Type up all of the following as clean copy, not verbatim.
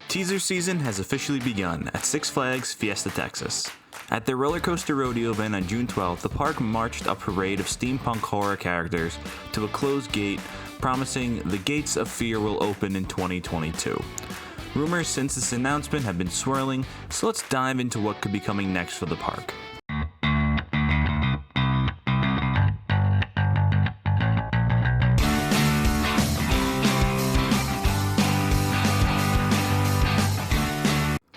Teaser season has officially begun at Six Flags Fiesta, Texas. At their roller coaster rodeo event on June 12th, the park marched a parade of steampunk horror characters to a closed gate, promising the gates of fear will open in 2022. Rumors since this announcement have been swirling, so let's dive into what could be coming next for the park.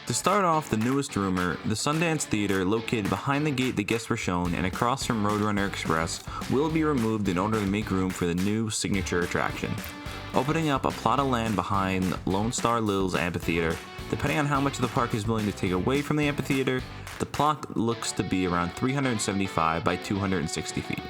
To start off the newest rumor, the Sundance Theater, located behind the gate the guests were shown and across from Roadrunner Express, will be removed in order to make room for the new signature attraction. Opening up a plot of land behind Lone Star Lil's amphitheater, depending on how much the park is willing to take away from the amphitheater, the plot looks to be around 375 by 260 feet.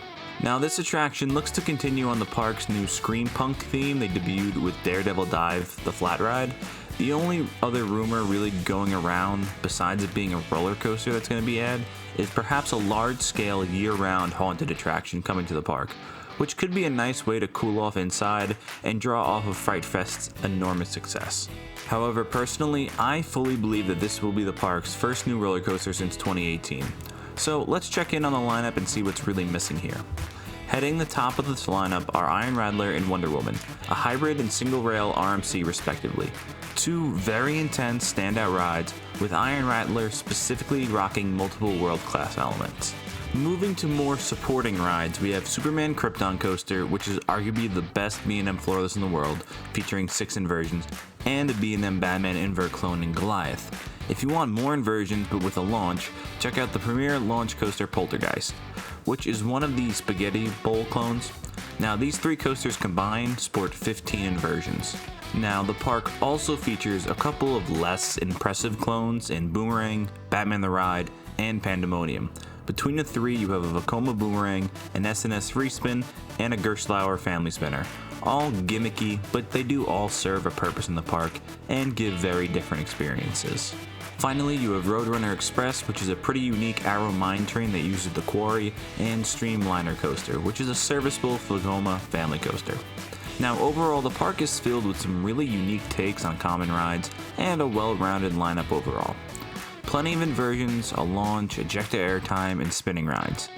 Now, this attraction looks to continue on the park's new Steampunk theme they debuted with Daredevil Dive, the flat ride. The only other rumor really going around, besides it being a roller coaster that's going to be added, is perhaps a large-scale year-round haunted attraction coming to the park, which could be a nice way to cool off inside and draw off of Fright Fest's enormous success. However, personally, I fully believe that this will be the park's first new roller coaster since 2018. So let's check in on the lineup and see what's really missing here. Heading the top of this lineup are Iron Rattler and Wonder Woman, a hybrid and single-rail RMC respectively. Two very intense standout rides, with Iron Rattler specifically rocking multiple world-class elements. Moving to more supporting rides, we have Superman Krypton Coaster, which is arguably the best B&M floorless in the world, featuring 6 inversions, and a B&M Batman invert clone in Goliath. If you want more inversions but with a launch, check out the premier launch coaster Poltergeist, which is one of the Spaghetti Bowl clones. Now, these 3 coasters combined sport 15 inversions. Now, the park also features a couple of less impressive clones in Boomerang, Batman the Ride, and Pandemonium. Between the 3, you have a Vekoma Boomerang, an S&S Free Spin, and a Gerstlauer Family Spinner. All gimmicky, but they do all serve a purpose in the park and give very different experiences. Finally, you have Roadrunner Express, which is a pretty unique Arrow mine train that uses the quarry, and Streamliner Coaster, which is a serviceable Vekoma family coaster. Now, overall, the park is filled with some really unique takes on common rides and a well-rounded lineup overall. Plenty of inversions, a launch, ejector airtime, and spinning rides.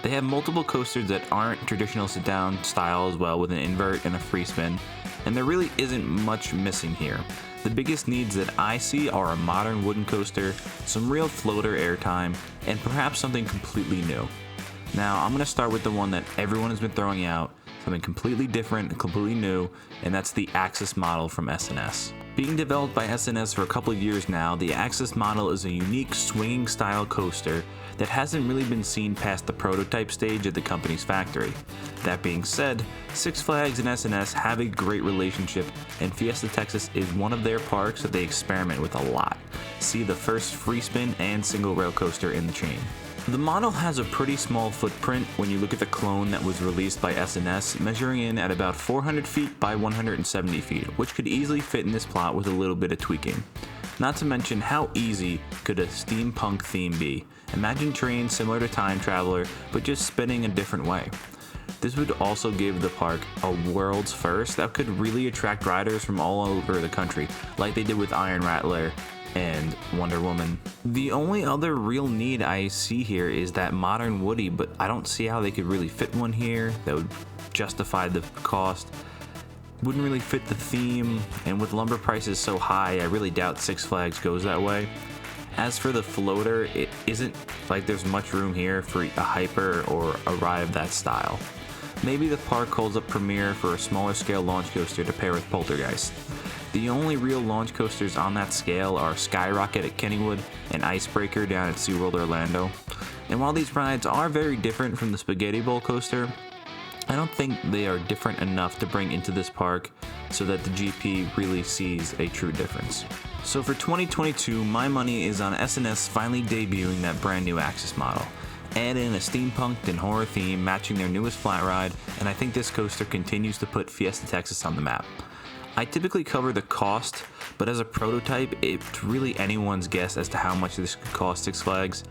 They have multiple coasters that aren't traditional sit-down style as well, with an invert and a free spin, and there really isn't much missing here. The biggest needs that I see are a modern wooden coaster, some real floater airtime, and perhaps something completely new. Now, I'm going to start with the one that everyone has been throwing out, something completely different and completely new, and that's the Axis model from S&S. Being developed by S&S for a couple of years now, the Axis model is a unique swinging style coaster that hasn't really been seen past the prototype stage at the company's factory. That being said, Six Flags and S&S have a great relationship, and Fiesta, Texas is one of their parks that they experiment with a lot. See the first free spin and single rail coaster in the chain. The model has a pretty small footprint when you look at the clone that was released by S&S, measuring in at about 400 feet by 170 feet, which could easily fit in this plot with a little bit of tweaking. Not to mention, how easy could a steampunk theme be? Imagine trains similar to Time Traveler, but just spinning a different way. This would also give the park a world's first that could really attract riders from all over the country, like they did with Iron Rattler and Wonder Woman. The only other real need I see here is that modern Woody, but I don't see how they could really fit one here that would justify the cost. Wouldn't really fit the theme, and with lumber prices so high, I really doubt Six Flags goes that way. As for the floater, it isn't like there's much room here for a hyper or a ride of that style. Maybe the park holds up Premier for a smaller scale launch coaster to pair with Poltergeist. The only real launch coasters on that scale are Skyrocket at Kennywood and Icebreaker down at SeaWorld Orlando. And while these rides are very different from the Spaghetti Bowl coaster, I don't think they are different enough to bring into this park so that the GP really sees a true difference. So for 2022, my money is on S&S finally debuting that brand new Axis model. Add in a steampunked and horror theme matching their newest flat ride, and I think this coaster continues to put Fiesta, Texas on the map. I typically cover the cost, but as a prototype, it's really anyone's guess as to how much this could cost Six Flags.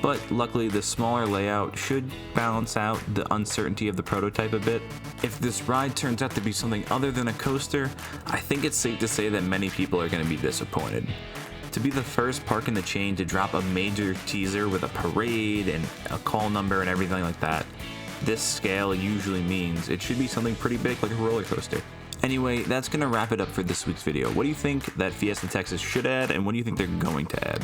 But luckily, the smaller layout should balance out the uncertainty of the prototype a bit. If this ride turns out to be something other than a coaster, I think it's safe to say that many people are going to be disappointed. To be the first park in the chain to drop a major teaser with a parade and a call number and everything like that, this scale usually means it should be something pretty big like a roller coaster. Anyway, that's going to wrap it up for this week's video. What do you think that Fiesta Texas should add, and what do you think they're going to add?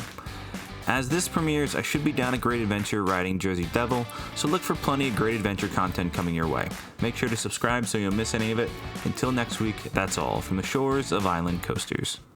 As this premieres, I should be down at Great Adventure riding Jersey Devil, so look for plenty of Great Adventure content coming your way. Make sure to subscribe so you don't miss any of it. Until next week, that's all from the shores of Island Coasters.